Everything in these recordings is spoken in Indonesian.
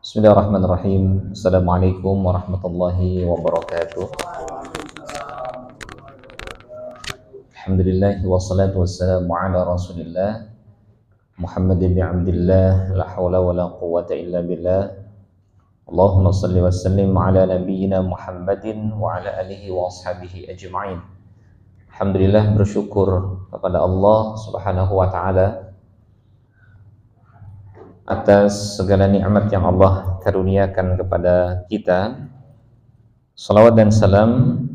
Bismillahirrahmanirrahim. Assalamualaikum warahmatullahi wabarakatuh. Alhamdulillah wassalatu wassalamu ala Rasulillah Muhammad bin Abdullah, la haula wala quwwata illa billah. Allahumma salli wa sallim ala nabiyyina Muhammadin wa ala alihi wa ashabihi ajma'in. Alhamdulillah, bersyukur kepada Allah Subhanahu wa taala atas segala nikmat yang Allah karuniakan kepada kita. Salawat dan salam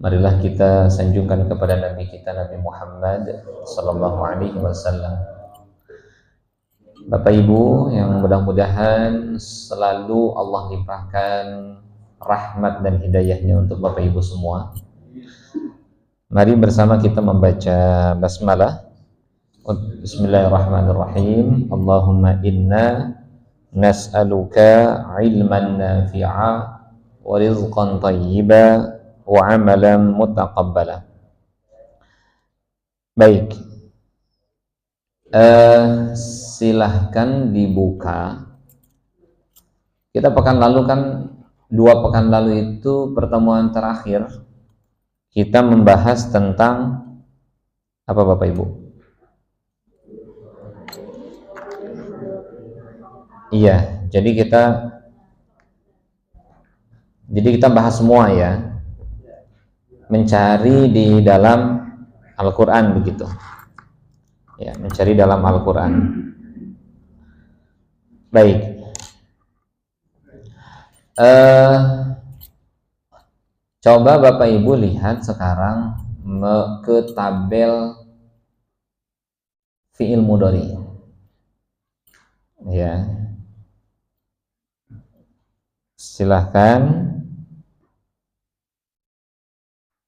marilah kita sanjungkan kepada Nabi kita, Nabi Muhammad sallallahu alaihi wasallam. Bapak Ibu yang mudah-mudahan selalu Allah limpahkan rahmat dan hidayahnya untuk Bapak Ibu semua. Mari bersama kita membaca basmalah. Bismillahirrahmanirrahim. Allahumma inna nas'aluka ilman nafi'a wa rizqan thayyiba wa amalan mutaqabbala. Baik, silahkan dibuka. Kita pekan lalu kan, 2 pekan lalu itu pertemuan terakhir kita membahas tentang apa Bapak Ibu? Iya, jadi kita bahas semua ya, mencari di dalam Al-Quran begitu. Ya, mencari dalam Al-Quran. Baik. Coba Bapak Ibu lihat sekarang ke tabel fi'il mudhari. Ya. Silahkan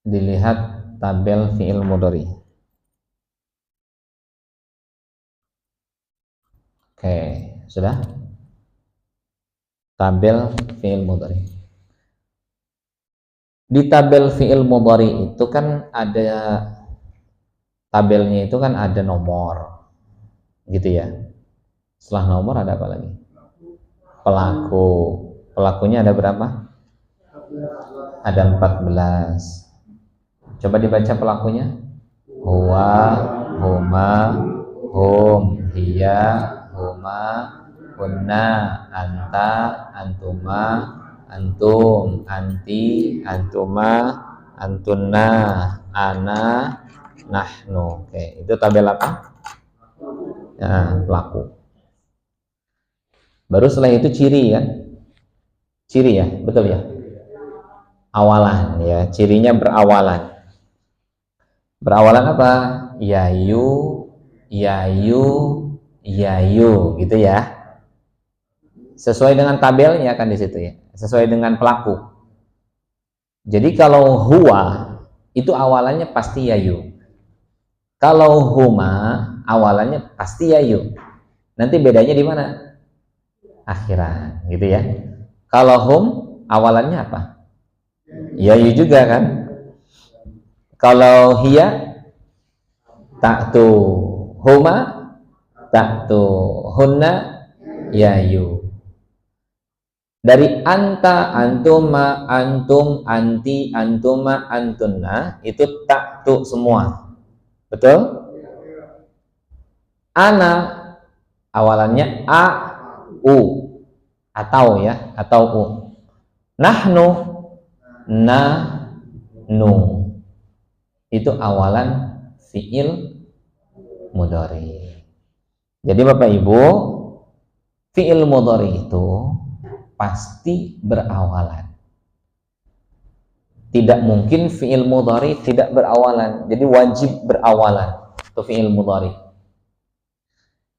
dilihat tabel fi'il mudhari. Oke, sudah? Tabel fi'il mudhari. Di tabel fi'il mudhari itu kan ada tabelnya, itu kan ada nomor. Gitu ya. Setelah nomor ada apa lagi? Pelaku. Pelakunya ada berapa? Ada 14. Coba dibaca pelakunya. Huwa, huma, hum, hiya, huma, hunna, anta, antuma, antum, anti, antuma, antunna, ana, nahnu. Oke, itu tabel apa? Ya, pelaku. Baru setelah itu ciri ya. Ciri ya, betul ya? Awalan ya, cirinya berawalan. Berawalan apa? Yayu, yayu, yayu, gitu ya. Sesuai dengan tabelnya kan di situ ya. Sesuai dengan pelaku. Jadi kalau huwa itu awalannya pasti yayu. Kalau huma awalannya pasti yayu. Nanti bedanya di mana? Akhiran, gitu ya. Kalau hum awalannya apa? Yayu juga kan. Kalau hiya ta'tu, huma ta'tu, hunna yayu. Dari anta, antuma, antum, anti, antuma, antunna itu ta'tu semua. Betul? Ana awalannya a, u. Atau ya, atau u. Nahnu, na, nu. Itu awalan fi'il mudhari. Jadi Bapak Ibu, fi'il mudhari itu pasti berawalan. Tidak mungkin fi'il mudhari tidak berawalan. Jadi wajib berawalan itu fi'il mudhari.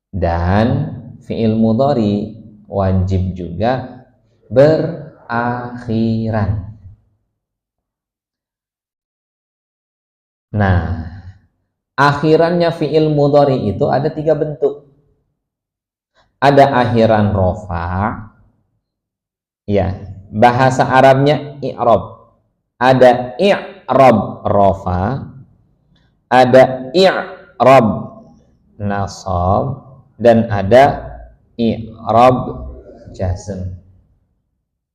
Dan fi'il mudhari wajib juga berakhiran. Nah, akhirannya fi'il mudhari itu ada 3 bentuk. Ada akhiran rofa, ya, bahasa Arabnya i'rab. Ada i'rab rofa, ada i'rab nasab, dan ada i'rab jazm.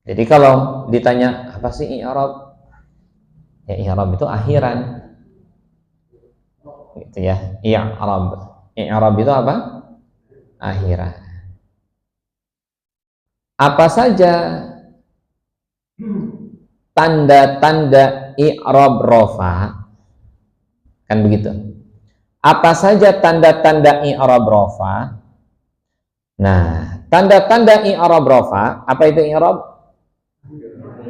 Jadi kalau ditanya apa sih i'rab? Ya, i'rab itu akhiran. Gitu ya. I'rab. I'rab itu apa? Akhiran. Apa saja tanda-tanda i'rab rofa? Kan begitu. Apa saja tanda-tanda i'rab rofa? Nah, tanda-tanda i'rab rofa, apa itu i'rab?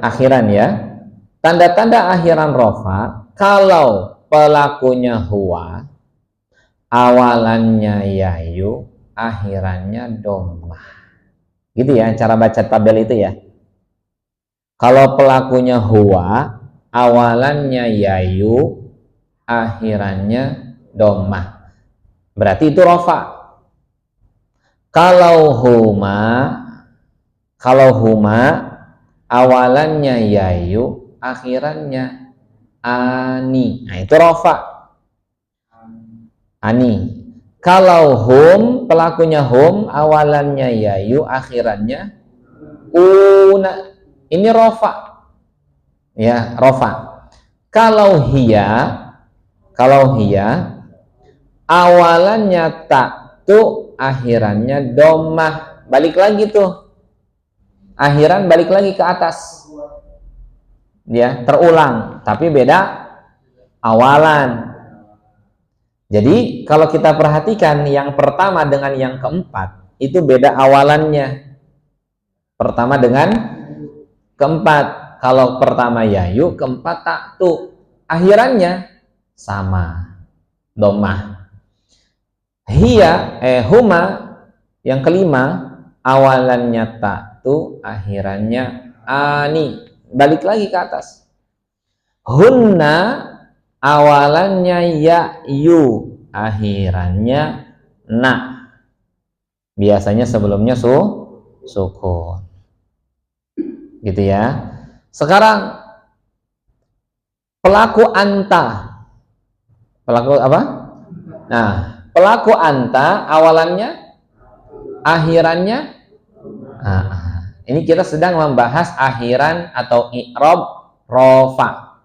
Akhiran ya. Tanda-tanda akhiran rofa, kalau pelakunya huwa, awalannya yayu, akhirannya dhammah. Gitu ya cara baca tabel itu ya. Kalau pelakunya huwa, awalannya yayu, akhirannya dhammah. Berarti itu rofa. Kalau huma awalannya yayu, akhirannya ani. Nah, itu rofa. Ani. Kalau hum, pelakunya hum, awalannya yayu, akhirannya una. Ini rofa. Ya, rofa. Kalau hiya, awalannya tak tu, akhirannya dhammah. Balik lagi tuh. Akhiran balik lagi ke atas. Ya, terulang, tapi beda awalan. Jadi kalau kita perhatikan yang pertama dengan yang keempat itu beda awalannya. Pertama dengan keempat. Kalau pertama yayu, keempat tak tu. Akhirannya sama, dhammah. Huma yang kelima, awalannya tak tu, akhirannya ani. Balik lagi ke atas. Hunna awalannya ya-yu, akhirannya na. Biasanya sebelumnya sukun. Gitu ya. Sekarang pelaku anta. Pelaku apa? Nah, pelaku anta awalannya, akhirannya. Ini kita sedang membahas akhiran atau i'rab rofa.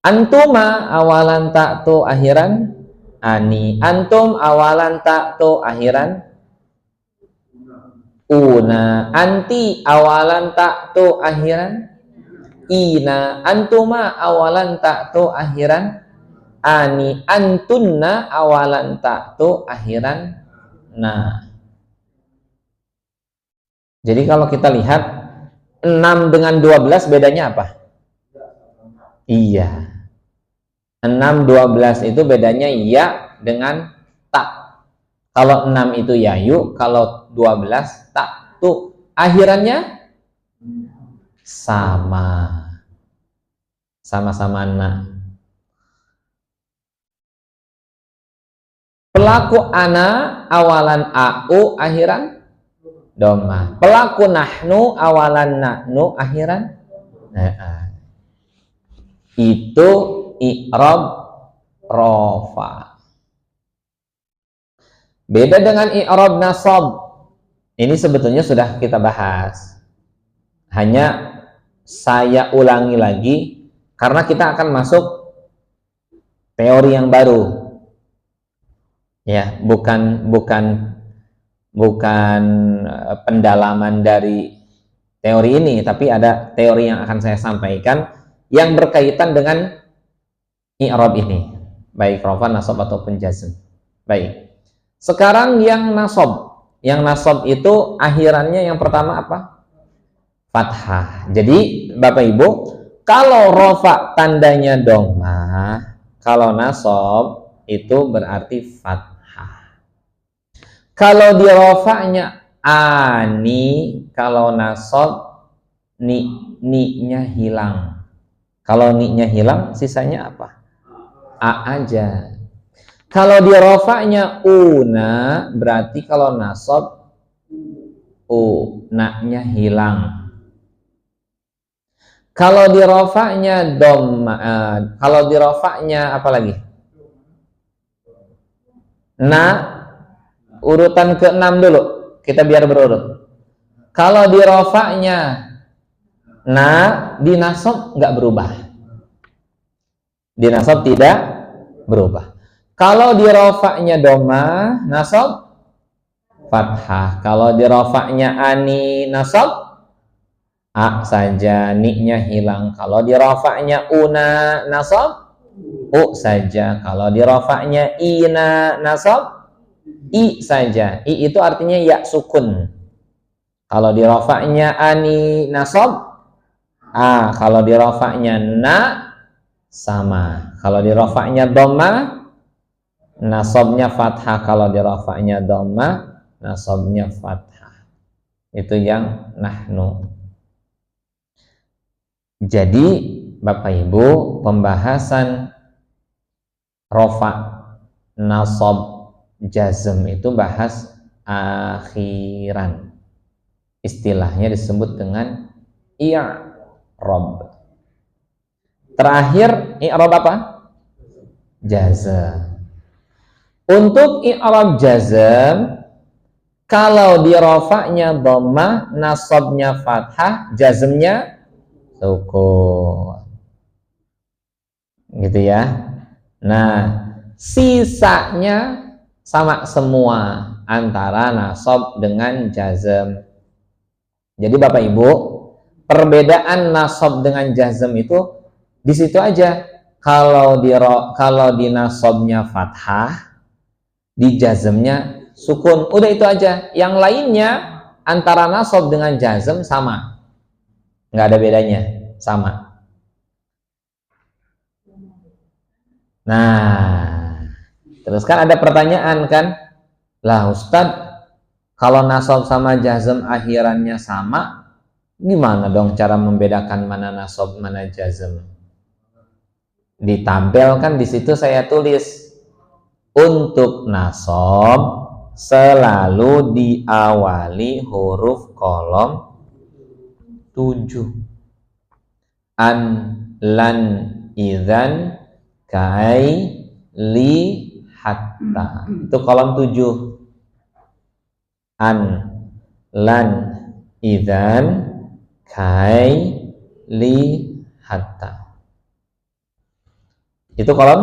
Antuma awalan tak tu, akhiran ani. Antum awalan tak tu, akhiran una. Anti awalan tak tu, akhiran ina. Antuma awalan tak tu, akhiran ani. Antunna awalan tak tu, akhiran na. Jadi kalau kita lihat 6 dengan 12 bedanya apa? Iya. 6, 12 itu bedanya ya dengan tak. Kalau 6 itu yayu, kalau 12 tak tu. Akhirannya sama. Sama-sama na. Pelaku ana awalan au, akhiran dhammah. Pelaku nahnu awalan nahnu, akhiran itu i'rab rofa. Beda dengan i'rab nasab. Ini sebetulnya sudah kita bahas. Hanya saya ulangi lagi karena kita akan masuk teori yang baru. Ya, bukan pendalaman dari teori ini, tapi ada teori yang akan saya sampaikan yang berkaitan dengan i'rab ini, baik rofa, nasab ataupun jazm. Baik. Sekarang yang nasab. Yang nasab itu akhirannya yang pertama apa? Fathah. Jadi Bapak Ibu, kalau rofa tandanya dhammah, kalau nasab itu berarti fathah. Kalau di rofanya Ani kalau nasab ni-nya hilang. Kalau ni-nya hilang, sisanya apa? A aja. Kalau di rofa'nya una, berarti kalau nasab na-nya hilang. Kalau di rofa'nya dhamma, kalau di rofa'nya apa lagi? Na, urutan ke-6 dulu. Kita biar berurut. Kalau di rofa'nya na, di nasab nggak berubah. Di nasab tidak berubah. Kalau di rofa'nya doma, nasab fathah. Kalau di rofa'nya ani, nasab a saja, ni-nya hilang. Kalau di rofa'nya una, nasab u saja. Kalau di rofa'nya ina, nasab i saja. I itu artinya ya sukun. Kalau di rofa'nya ani, nasab a. Kalau di rofa'nya na, sama. Kalau di rofa'nya dhamma, nasabnya fathah. Kalau di rafa'nya dhamma, nasabnya fathah. Itu yang nahnu. Jadi Bapak Ibu, pembahasan rafa, nasab, jazm itu bahas akhiran. Istilahnya disebut dengan i'rab. Terakhir i'rab apa? Jazm. Untuk i'rab jazm, kalau di rafa'nya dhammah, nasabnya fathah, jazmnya sukun. Gitu ya. Nah, sisanya sama semua antara nasab dengan jazm. Jadi Bapak Ibu, perbedaan nasab dengan jazm itu di situ aja. Kalau di nasabnya fathah, di jazmnya sukun. Udah itu aja. Yang lainnya antara nasab dengan jazm sama. Nggak ada bedanya. Sama. Nah, terus kan ada pertanyaan kan? Lah Ustadz, kalau nasab sama jazm akhirannya sama, gimana dong cara membedakan mana nasab, mana jazm? Ditampilkan di situ saya tulis. Untuk nasab selalu diawali huruf kolom 7. An, lan, idzan, kai, li, hatta. Itu kolom 7. An, lan, idzan, kai, li, hatta. Itu kolom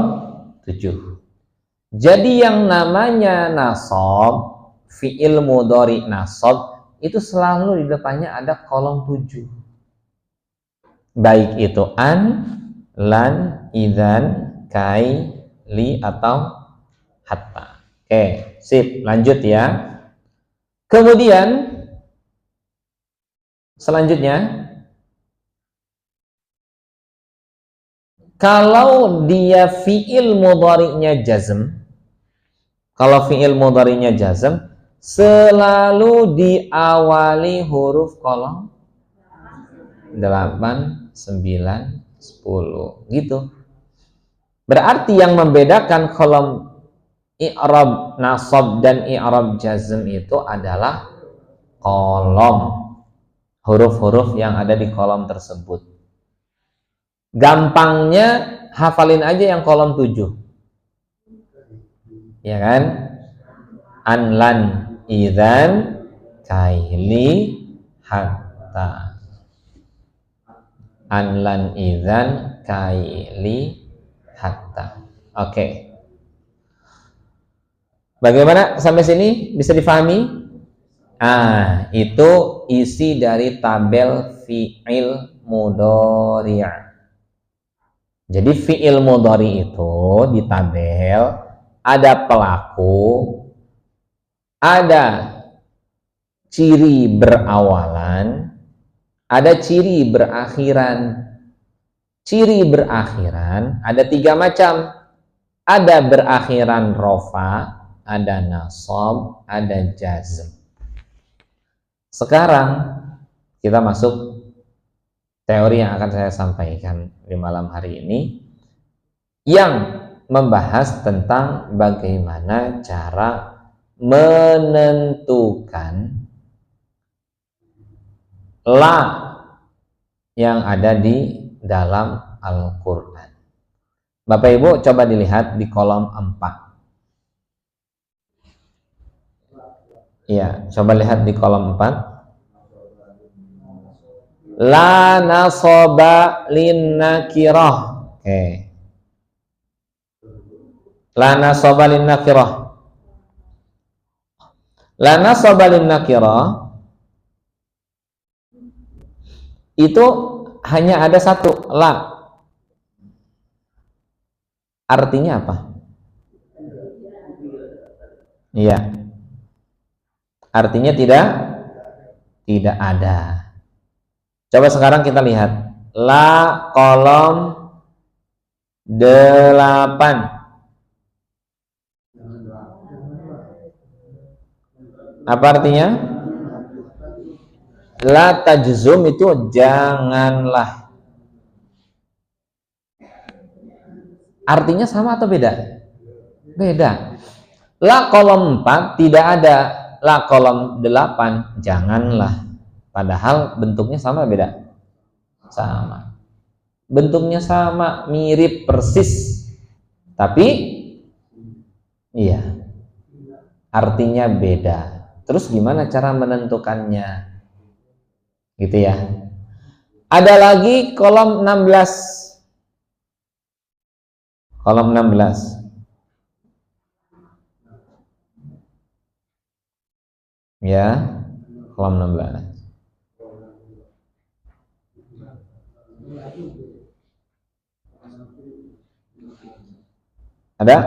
7. Jadi yang namanya nasab, fi'il mudhari nasab, itu selalu di depannya ada kolom 7. Baik itu an, lan, idzan, kai, li, atau hatta. Oke, sip, lanjut ya. Kemudian selanjutnya, kalau dia fi'il mudhari'nya jazm, kalau fi'il mudhari'nya jazm, selalu diawali huruf kolom 8, 9, 10 gitu. Berarti yang membedakan kolom i'rab nasab dan i'rab jazm itu adalah kolom, huruf-huruf yang ada di kolom tersebut. Gampangnya hafalin aja yang kolom 7. Ya kan? An, lan, idzan, kai, li, hatta. An, lan, idzan, kai, li, hatta. Oke. Bagaimana sampai sini? Bisa difahami? Itu isi dari tabel fi'il mudhari'. Jadi fi'il mudhari' itu di tabel ada pelaku, ada ciri berawalan, ada ciri berakhiran. Ciri berakhiran ada 3 macam. Ada berakhiran rofa, ada nasab, ada jazm. Sekarang kita masuk teori yang akan saya sampaikan di malam hari ini, yang membahas tentang bagaimana cara menentukan la yang ada di dalam Al-Quran. Bapak Ibu coba dilihat di kolom 4. Ya, coba lihat di kolom 4. La nasoba lin nakirah. Oke. La nasoba lin nakirah. La nasoba lin nakirah itu hanya ada satu, la. Artinya apa? Iya. Artinya tidak ada. Coba sekarang kita lihat la kolom 8. Apa artinya? La tajzum itu janganlah. Artinya sama atau beda? Beda. La kolom 4 tidak ada. La kolom 8 janganlah. Padahal bentuknya sama beda? Sama. Bentuknya sama, mirip persis. Tapi iya, artinya beda. Terus gimana cara menentukannya? Gitu ya. Ada lagi kolom 16. Kolom 16. Ya, kolom 16. Ada?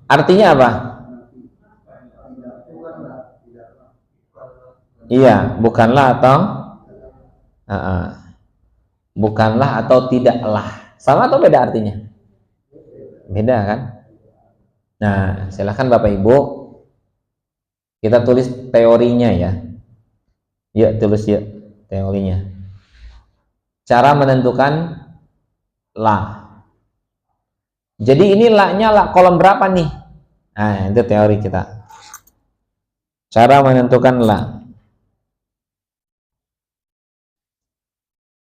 Artinya apa? Iya, bukanlah atau bukanlah atau tidaklah. Sama atau beda artinya? Beda kan? Nah, silahkan Bapak Ibu kita tulis teorinya ya. Yuk tulis yuk teorinya. Cara menentukan la. Jadi ini la-nya la kolom berapa nih? Nah, itu teori kita. Cara menentukan la.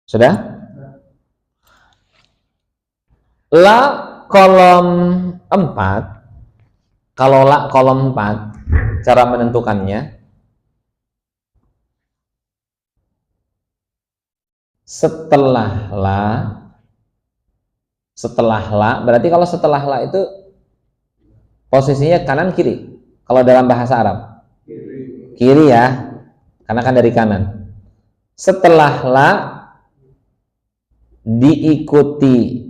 Sudah? La kolom 4. Kalau la kolom 4, cara menentukannya setelah la, berarti kalau setelah la itu posisinya kanan kiri. Kalau dalam bahasa Arab kiri ya, karena kan dari kanan. Setelah la diikuti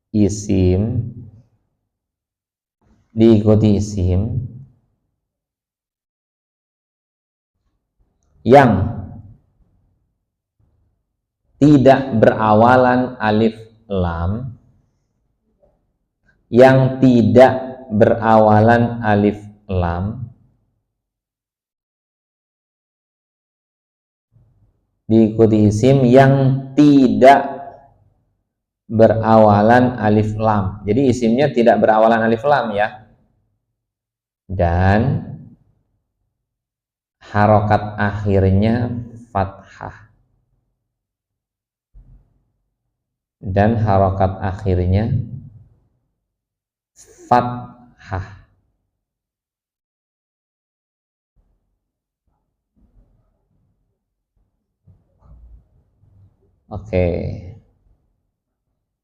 isim yang tidak berawalan alif lam, diikuti isim yang tidak berawalan alif lam. Jadi isimnya tidak berawalan alif lam ya. Dan harokat akhirnya fathah. Oke.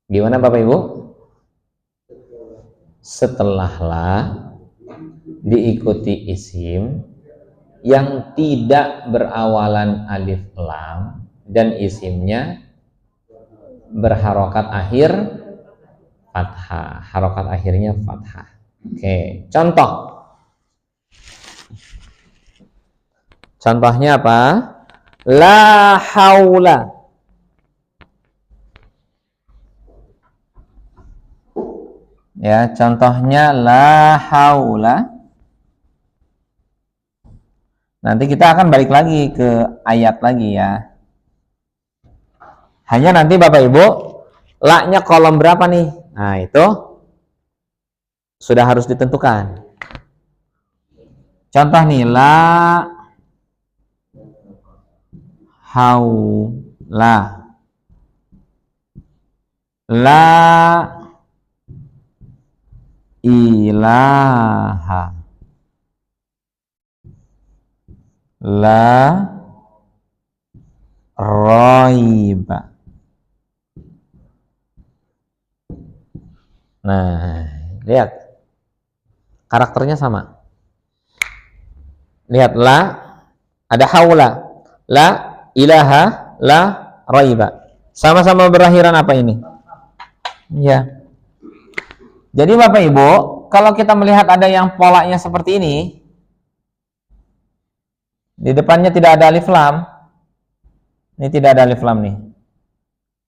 Gimana Bapak Ibu? Setelah la diikuti isim yang tidak berawalan alif lam dan isimnya berharokat akhir fathah. Harokat akhirnya fathah. Oke, contoh. Contohnya apa? La haula. Ya, contohnya la haula. Nanti kita akan balik lagi ke ayat lagi ya. Hanya nanti Bapak Ibu, la-nya kolom berapa nih? Nah, itu sudah harus ditentukan. Contoh nih, la haula, la ilaha, la raiba. Nah, lihat karakternya sama. Lihat, la ada haula, la ilaha, la raiba. Sama-sama berakhiran apa ini? Ya. Jadi Bapak Ibu, kalau kita melihat ada yang polanya seperti ini, di depannya tidak ada alif lam. Ini tidak ada alif lam nih.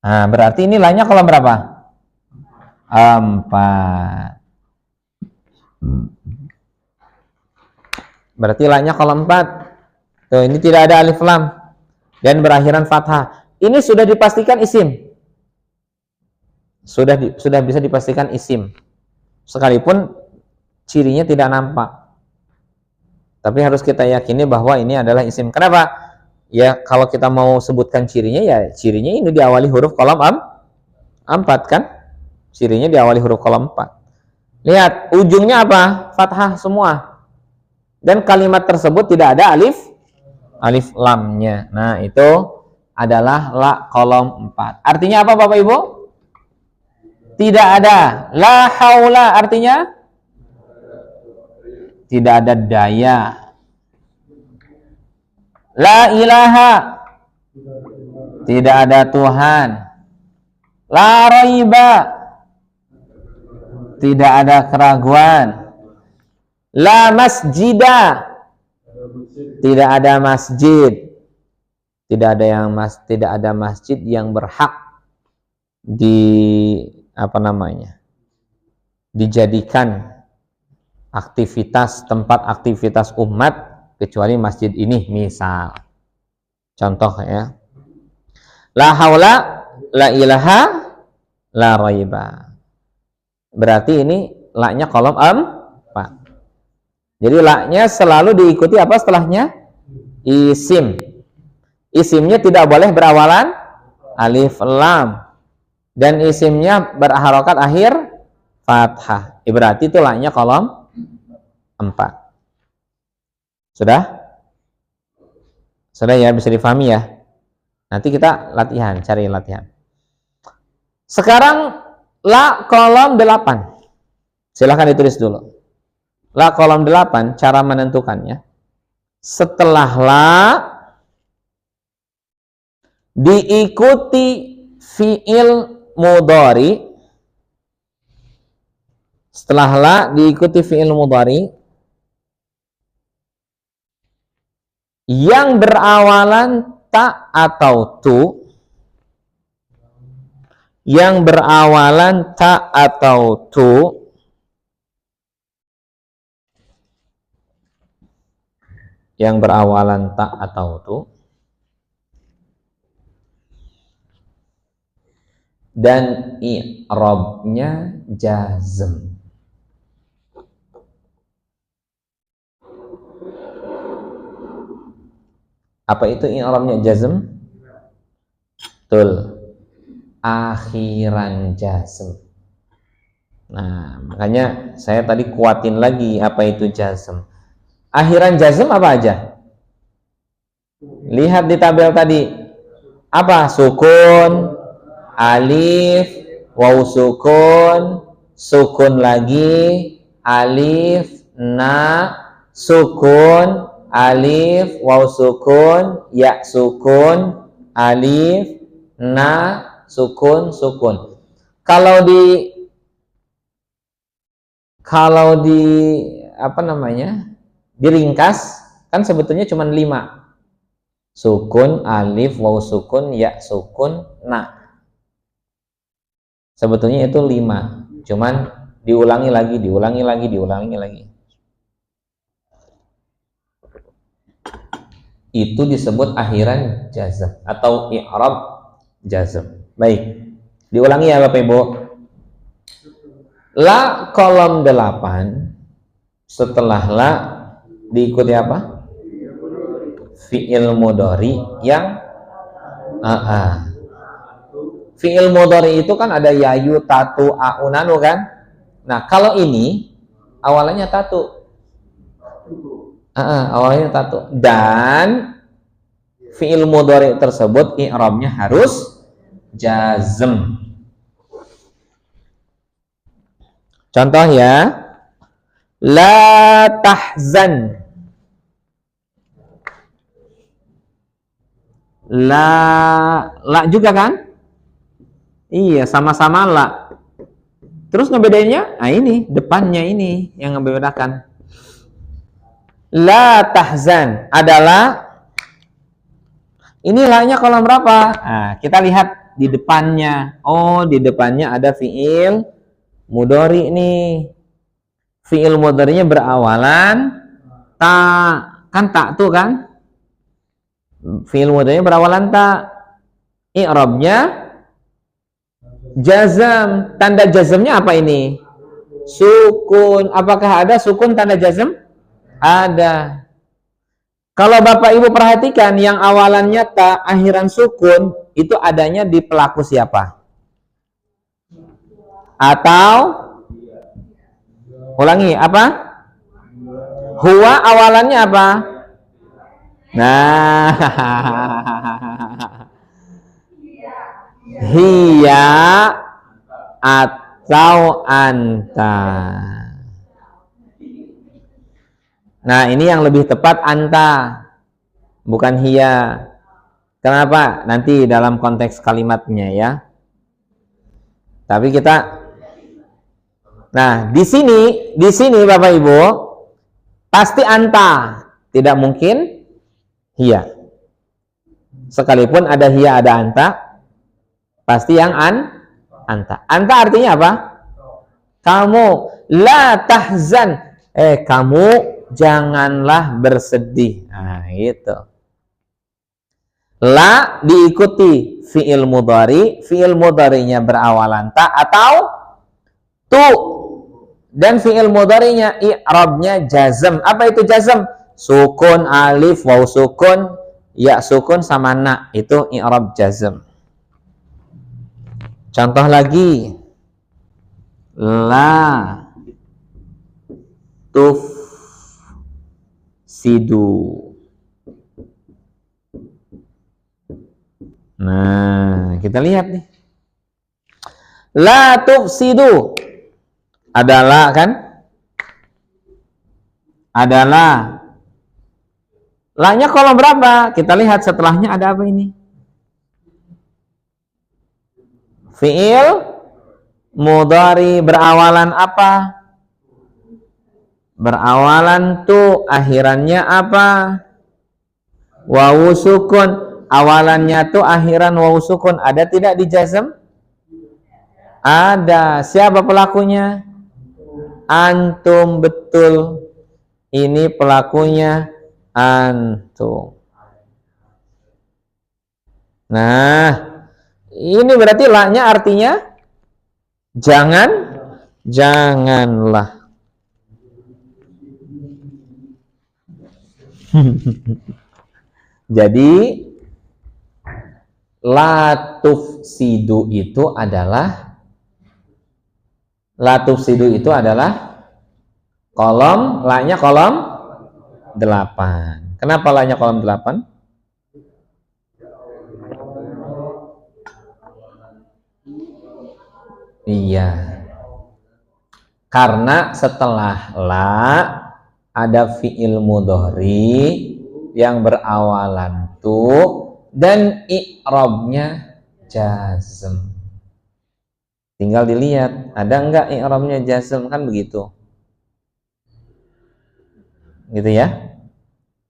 Nah, berarti ini la-nya kolom berapa? 4. Berarti la-nya kolom 4. Tuh, ini tidak ada alif lam dan berakhiran fathah. Ini sudah dipastikan isim. Sudah bisa dipastikan isim. Sekalipun cirinya tidak nampak. Tapi harus kita yakini bahwa ini adalah isim. Kenapa? Ya, kalau kita mau sebutkan cirinya, ya cirinya ini diawali huruf kolom 4 kan? Cirinya diawali huruf kolom 4. Lihat, ujungnya apa? Fathah semua. Dan kalimat tersebut tidak ada alif lamnya. Nah, itu adalah la kolom 4. Artinya apa Bapak Ibu? Tidak ada. La haula artinya tidak ada daya. La ilaha tidak ada Tuhan. La raiba tidak ada keraguan. La masjida tidak ada masjid. Tidak ada masjid yang berhak dijadikan tempat aktivitas umat kecuali masjid ini, misal. Contoh ya. La haula, la ilaha, la raiba. Berarti ini la-nya kolom 4. Jadi la-nya selalu diikuti apa setelahnya? Isim. Isimnya tidak boleh berawalan alif lam. Dan isimnya berharokat akhir fathah. Berarti itu la-nya kolom 4. Sudah? Sudah ya, bisa difahami ya. Nanti kita latihan, cari latihan. Sekarang la kolom 8. Silahkan ditulis dulu. La kolom 8, cara menentukannya. Setelah la diikuti fi'il mudhari. Setelah la diikuti fi'il mudhari yang berawalan ta atau tu, yang berawalan ta atau tu, yang berawalan ta atau tu, dan i'rabnya jazm. Apa itu i'rabnya jazm? Betul. Akhiran jazm. Nah, makanya saya tadi kuatin lagi apa itu jazm. Akhiran jazm apa aja? Lihat di tabel tadi. Apa? Sukun, alif, waw sukun, sukun lagi, alif, na, sukun, alif, waw sukun, ya sukun, alif, na, sukun, sukun. Kalau di diringkas kan sebetulnya cuma 5. Sukun, alif, waw sukun, ya sukun, na. Sebetulnya itu 5. Cuman diulangi lagi. itu disebut akhiran jazm atau i'rab jazm. Baik, diulangi ya Bapak Ibu. La kolom 8 setelah la diikuti apa? Fi'il mudhari yang fi'il mudhari itu kan ada yayu, tatu, aunanu kan? Nah, kalau ini awalannya tatu. Awalnya tatu. Dan fi'il mudhari tersebut i'rabnya harus jazm. Contoh ya. La tahzan. La juga kan? Iya, sama-sama la. Terus ngebedainnya? Nah ini, depannya ini yang ngebedakan. La tahzan adalah ini la-nya kolom berapa? Nah, kita lihat di depannya. Oh, di depannya ada fi'il mudhari nih. Fi'il mudharinya berawalan ta. Kan tak tuh kan? Fi'il mudharinya berawalan ta. I'rabnya jazm. Tanda jazmnya apa ini? Sukun. Apakah ada sukun tanda jazm? Ada. Kalau Bapak Ibu perhatikan yang awalannya ta, akhiran sukun, itu adanya di pelaku siapa? Atau ulangi, apa? Huwa awalannya apa? Nah, hiya atau anta. Nah, ini yang lebih tepat anta, bukan hiya. Kenapa? Nanti dalam konteks kalimatnya ya. Tapi kita, nah di sini Bapak Ibu pasti anta, tidak mungkin hiya. Sekalipun ada hiya ada anta, pasti yang anta. Anta artinya apa? Kamu. La tahzan. Kamu janganlah bersedih. Nah, itu. La diikuti fi'il mudhari, fi'il mudharinya berawalan ta atau tu. Dan fi'il mudharinya i'rabnya jazm. Apa itu jazm? Sukun, alif, waw sukun, ya sukun sama na. Itu i'rab jazm. Contoh lagi. La tufsidu. Nah, kita lihat nih. La tufsidu adalah kan? Adalah. La-nya kolom berapa? Kita lihat setelahnya ada apa ini? Fi'il mudhari berawalan apa? Berawalan tu, akhirannya apa? Wawu sukun. Awalannya tu, akhiran wawu sukun. Ada tidak di jazm? Ada. Siapa pelakunya? Antum, betul. Ini pelakunya antum. Nah, ini berarti la-nya artinya janganlah. Jadi la tufsidu itu adalah kolom, la-nya kolom 8. Kenapa la-nya kolom 8? Iya. Karena setelah la ada fi'il mudhari yang berawalan tu dan i'rabnya jazm. Tinggal dilihat ada enggak i'rabnya jazm, kan begitu. Gitu ya.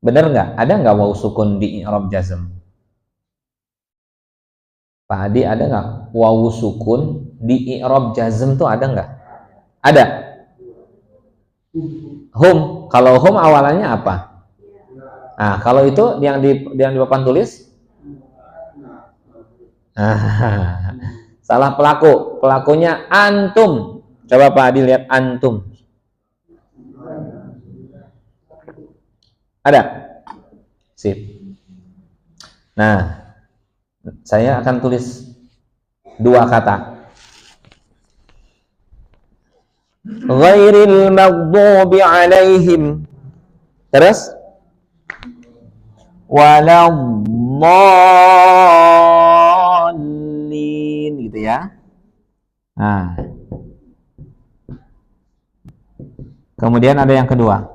Benar enggak? Ada enggak waw sukun di i'rab jazm? Pak Adi, ada enggak waw sukun di i'rab jazm tuh ada enggak? Ada. Hum, kalau hum awalannya apa? Nah, kalau itu yang di papan tulis, salah pelaku. Pelakunya antum. Coba Pak Adi lihat antum. Ada? Sip. Nah, saya akan tulis 2 kata. Ghairil maghdubi alaihim. Terus? Waladdallin, gitu ya. Nah. Kemudian ada yang kedua.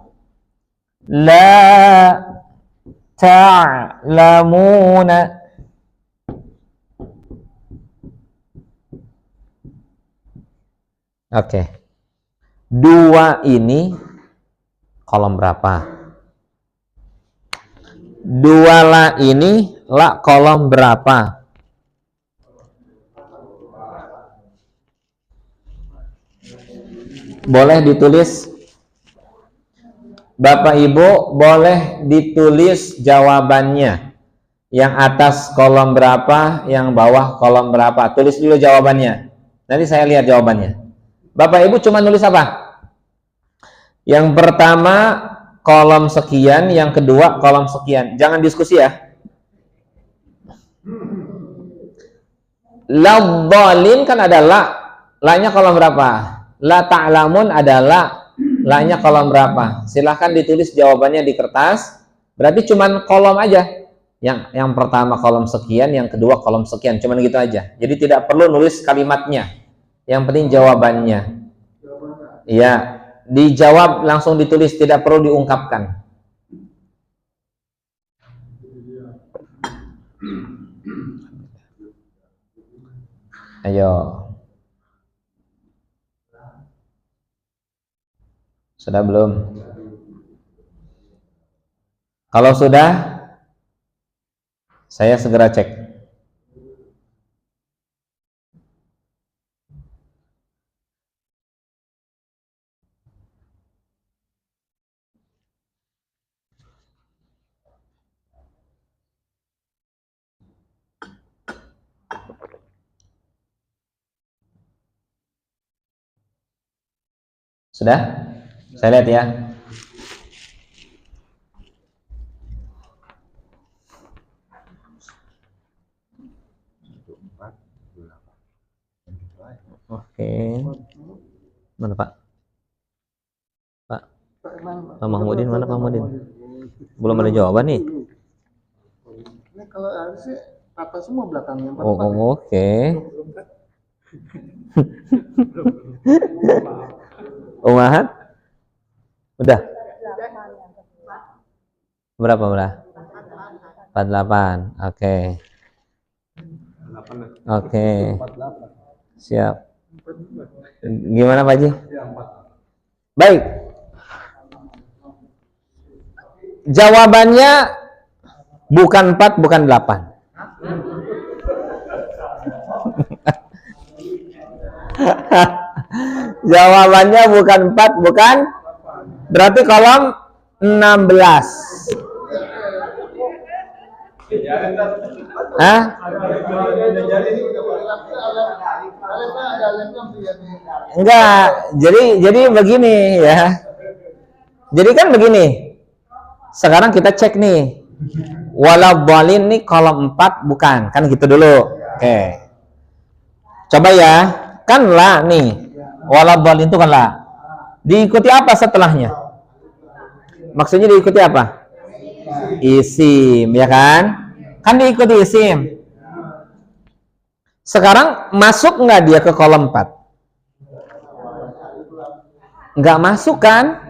La ta'lamuna. Oke. 2 ini kolom berapa? 2 la ini la kolom berapa? Boleh ditulis, Bapak Ibu boleh ditulis jawabannya. Yang atas kolom berapa, yang bawah kolom berapa. Tulis dulu jawabannya. Nanti saya lihat jawabannya. Bapak Ibu cuma nulis apa? Yang pertama kolom sekian, yang kedua kolom sekian. Jangan diskusi ya. Ladhdallin kan ada la. La-nya kolom berapa? La ta'lamun adalah la-nya kolom berapa? Silahkan ditulis jawabannya di kertas. Berarti cuman kolom aja. Yang pertama kolom sekian, yang kedua kolom sekian. Cuman gitu aja. Jadi tidak perlu nulis kalimatnya. Yang penting jawabannya. Iya, dijawab langsung ditulis, tidak perlu diungkapkan. Ayo. Sudah belum? Kalau sudah, saya segera cek. Sudah? Saya lihat ya. Oke. Mana Pak? Pak Mahmudin, mana Pak Mahmudin? Belum ada jawaban nih. Ini kalau harusnya apa semua belakangnya. Oh, oke. Umahat? Udah? Berapa? 48. Oke. Oke. Siap. Gimana Pak Haji? Baik. Jawabannya bukan 4, bukan 8. Jawabannya bukan 4, bukan. Berarti kolom 16. Hah? Enggak. Jadi begini ya. Jadi kan begini. Sekarang kita cek nih. Waladhdallin nih kolom 4 bukan. Kan gitu dulu. Oke. Coba ya. Kan la nih. Waladhdallin itu kan la. Diikuti apa setelahnya? Maksudnya diikuti apa? Isim, ya kan? Kan diikuti isim. Sekarang masuk nggak dia ke kolom 4? Nggak masuk kan?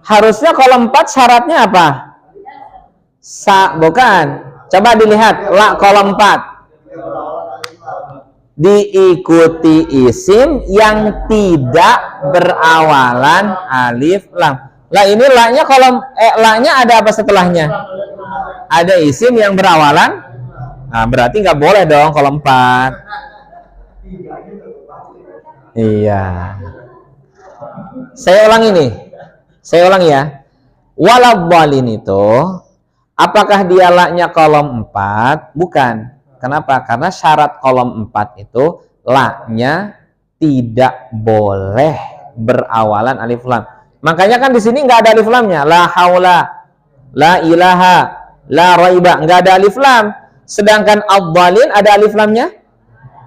Harusnya kolom 4 syaratnya apa? Bukan. Coba dilihat la kolom 4. Diikuti isim yang tidak berawalan alif lam. Lah ini la-nya kolom la-nya ada apa setelahnya? Ada isim yang berawalan. Nah, berarti nggak boleh dong kolom 4. Iya. Saya ulangi nih. Saya ulangi ya. Waladhdallin itu Apakah dia la-nya kolom 4? Bukan. Kenapa? Karena syarat kolom 4 itu la-nya tidak boleh berawalan alif lam. Makanya kan di sini nggak ada alif lamnya. La haula, la ilaha, la raiba, nggak ada alif lam. Sedangkan ad-dhalin ada alif lamnya.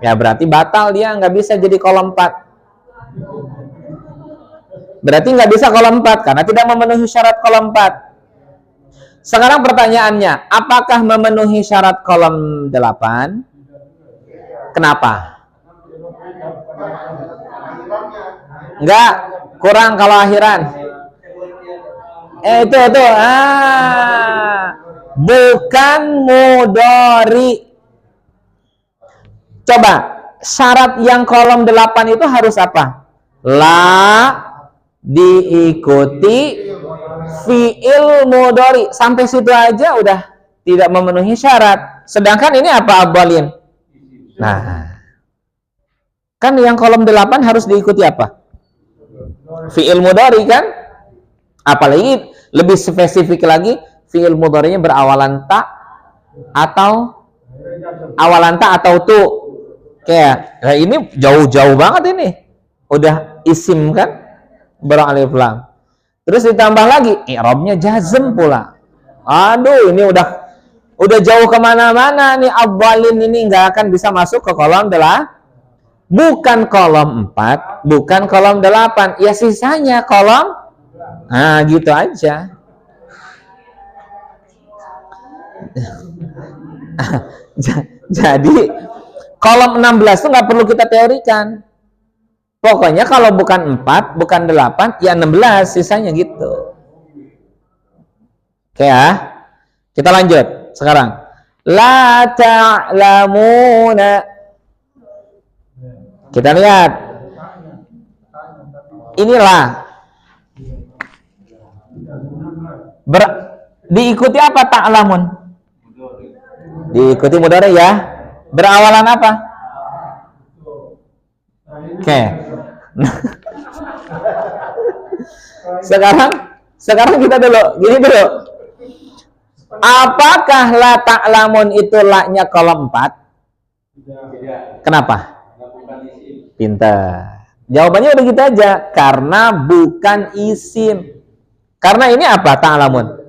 Ya berarti batal, dia nggak bisa jadi kolom 4. Berarti nggak bisa kolom 4 karena tidak memenuhi syarat kolom 4. Sekarang pertanyaannya, apakah memenuhi syarat kolom 8? Kenapa? Enggak, kurang kalau akhiran. Itu. Bukan mudhari. Coba, syarat yang kolom 8 itu harus apa? La diikuti fi'il mudhari. Sampai situ aja udah tidak memenuhi syarat. Sedangkan ini apa ad-dhalin? Nah, kan yang kolom 8 harus diikuti apa? Fi'il mudhari kan? Apalagi lebih spesifik lagi, fi'il mudharinya berawalan ta atau awalan ta atau tu. Kayak, nah ini jauh-jauh banget ini. Udah isim kan? Beralif lam. Terus ditambah lagi, i'rabnya jazm pula. Aduh, ini udah jauh kemana-mana nih. Ad-dhalin ini nggak akan bisa masuk ke kolom bukan kolom 4, bukan kolom 8. Ya sisanya kolom, nah gitu aja. Jadi kolom 16 itu nggak perlu kita teorikan. Pokoknya kalau bukan 4, bukan 8, ya 16 sisanya gitu. Oke ya. Kita lanjut sekarang. La ta'lamuna. Kita lihat. Inilah. Diikuti apa ta'lamun? Diikuti mudhari ya. Berawalan apa? Oke. Sekarang kita dulu. Gini dulu. Apakah la ta'lamun itu la-nya kolom 4? Kenapa? Pintar. Jawabannya udah gitu aja. Karena bukan isim. Karena ini apa ta'lamun?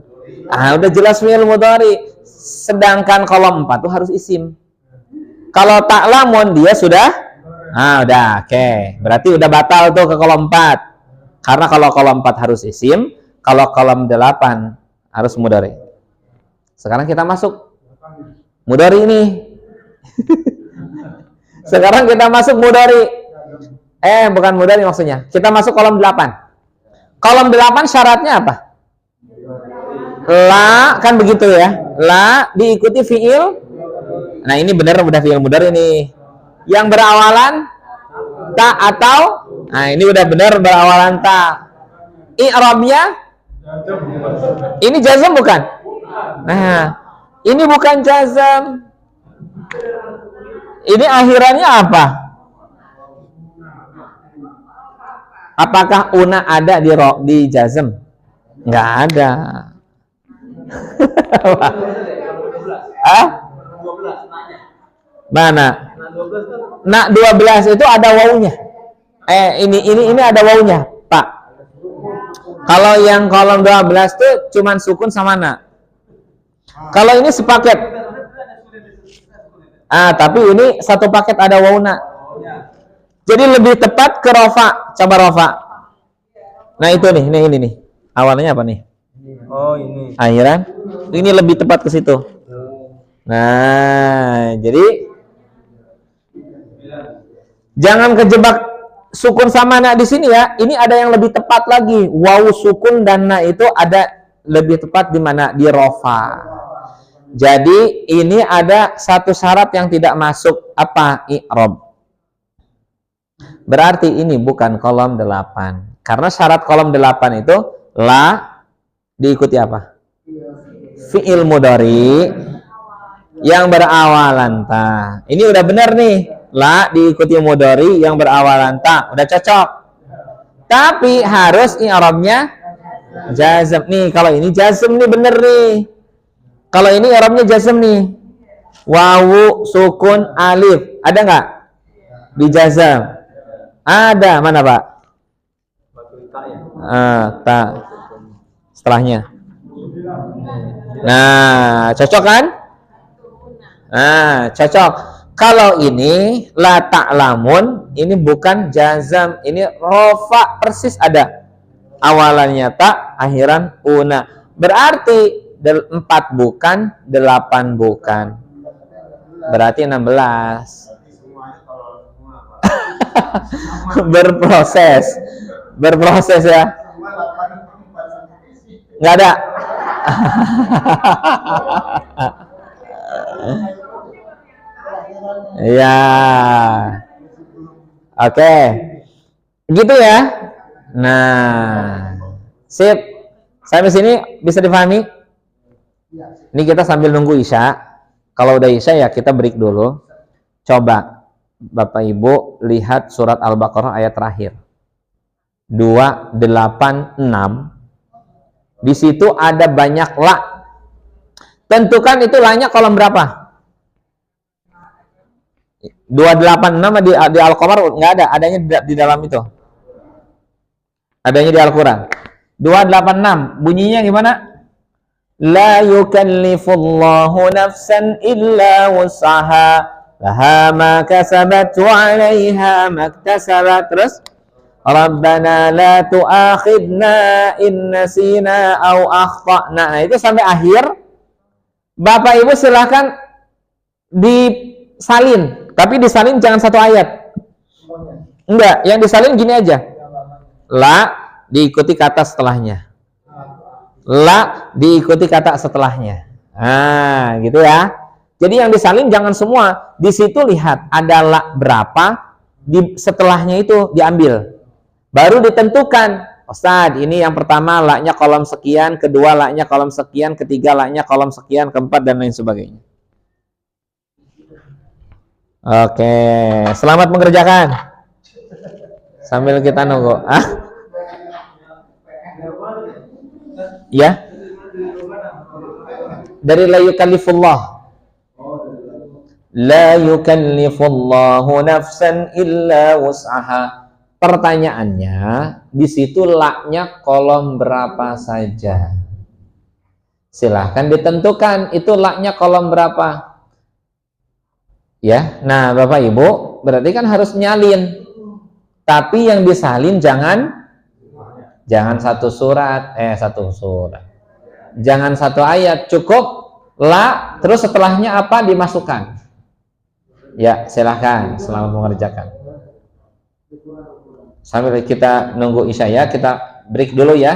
Udah jelas fi'il mudhari. Sedangkan kolom 4 itu harus isim. Kalau ta'lamun dia sudah udah oke. Berarti udah batal tuh ke kolom 4. Karena kalau kolom 4 harus isim, kalau kolom 8 harus mudhari. Sekarang kita masuk mudhari ini. Sekarang kita masuk mudhari. Bukan mudhari maksudnya. Kita masuk kolom 8. Kolom 8 syaratnya apa? La, kan begitu ya. La diikuti fi'il. Nah, ini benar udah fi'il mudhari nih. Yang berawalan ta atau, nah ini udah benar berawalan ta. I'rabnya ini jazm bukan? Nah, ini bukan jazm. Ini akhirannya apa? Apakah una ada di jazm? Nggak ada. Mana? Nah 12 itu ada wawunya. Ini ada wawunya, Pak. Kalau yang kolom 12 tuh cuman sukun sama na. Kalau ini sepaket. Tapi ini satu paket ada wawuna. Jadi lebih tepat ke rofa. Coba rofa. Nah itu nih, ini nih. Awalnya apa nih? Oh ini. Akhiran. Ini lebih tepat ke situ. Nah, jadi jangan kejebak sukun sama na di sini ya. Ini ada yang lebih tepat lagi. Wawu sukun dan na itu ada lebih tepat di mana? Di rofa. Jadi ini ada satu syarat yang tidak masuk, apa? I'rab. Berarti ini bukan kolom 8. Karena syarat kolom 8 itu la diikuti apa? Fi'il mudhari yang berawalan ta. Ini udah benar nih. La diikuti mudhari yang berawalan ta. Udah cocok. Tapi harus i'rabnya jazm. Nih kalau ini jazm nih bener nih. Kalau ini i'rabnya jazm nih. Wawu, sukun, alif. Ada nggak? Di jazm. Ada. Mana, Pak? Tak. Setelahnya. Nah, cocok kan? Nah, cocok. Kalau ini la ta'lamun, ini bukan jazam, ini rofa persis ada. Awalannya tak, akhiran una. Berarti 4 bukan, 8 bukan. Berarti 16. Berproses ya. Nggak ada. Ya. Oke. Gitu ya. Nah, sip. Sampai sini bisa dipahami? Ini kita sambil nunggu Isya. Kalau udah Isya ya kita break dulu. Coba Bapak Ibu lihat surat Al-Baqarah ayat terakhir. 286. Di situ ada banyak la. Tentukan itu la-nya kolom berapa? 286 di Al-Qamar nggak ada, adanya di dalam itu. Adanya di Al-Quran. 286 bunyinya gimana? La yukallifullahu nafsan illa wus'aha laha ma kasabat wa 'alaiha maktasabat. Terus Rabbana la tu'akhidna in nasina aw akhtana. Nah, itu sampai akhir. Bapak Ibu silahkan disalin, tapi disalin jangan satu ayat. Enggak, yang disalin gini aja. La diikuti kata setelahnya. La diikuti kata setelahnya. Nah, gitu ya. Jadi yang disalin jangan semua. Di situ lihat ada la berapa, di setelahnya itu diambil. Baru ditentukan, Ustadz, ini yang pertama la-nya kolom sekian, kedua la-nya kolom sekian, ketiga la-nya kolom sekian, keempat dan lain sebagainya. Oke, selamat mengerjakan. Sambil kita nunggu. Ya. Dari la yukallifullah. La yukallifullahu nafsan illa wus'aha. Pertanyaannya, di situ la-nya kolom berapa saja? Silahkan ditentukan itu la-nya kolom berapa. Ya, nah Bapak Ibu, berarti kan harus nyalin. Tapi yang disalin jangan satu surat, jangan satu ayat, cukup la, terus setelahnya apa dimasukkan. Ya, silahkan, selamat mengerjakan. Sambil kita nunggu Isya ya, kita break dulu ya.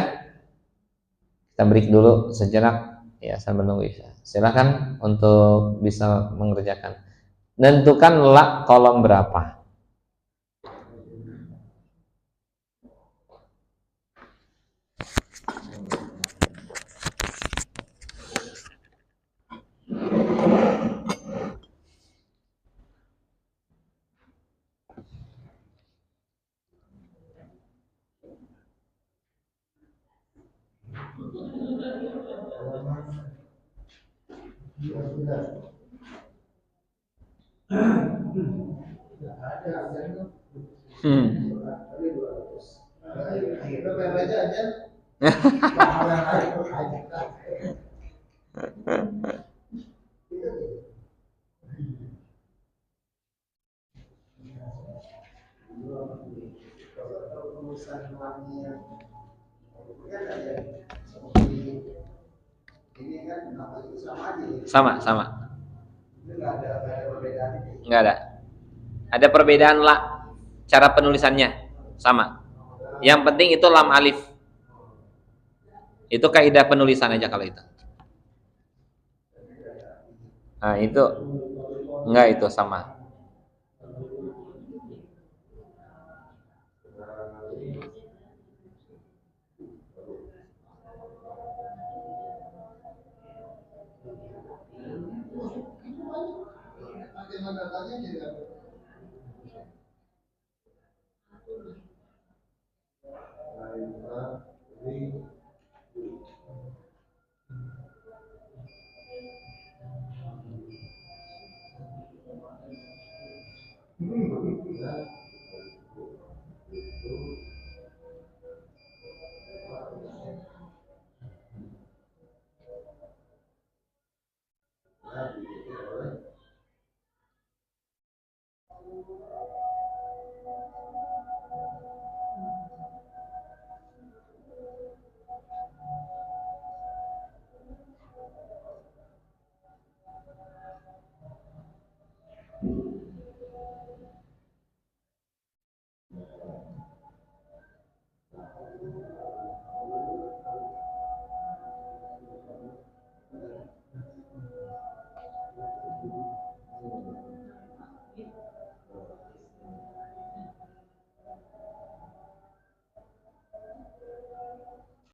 Kita break dulu sejenak ya sambil nunggu Isya. Silahkan untuk bisa mengerjakan. Tentukan la kolom berapa. Sama. Enggak ada. Ada perbedaan la, cara penulisannya sama. Yang penting itu lam alif. Itu kaidah penulisan aja kalau itu. Nah, itu enggak, itu sama.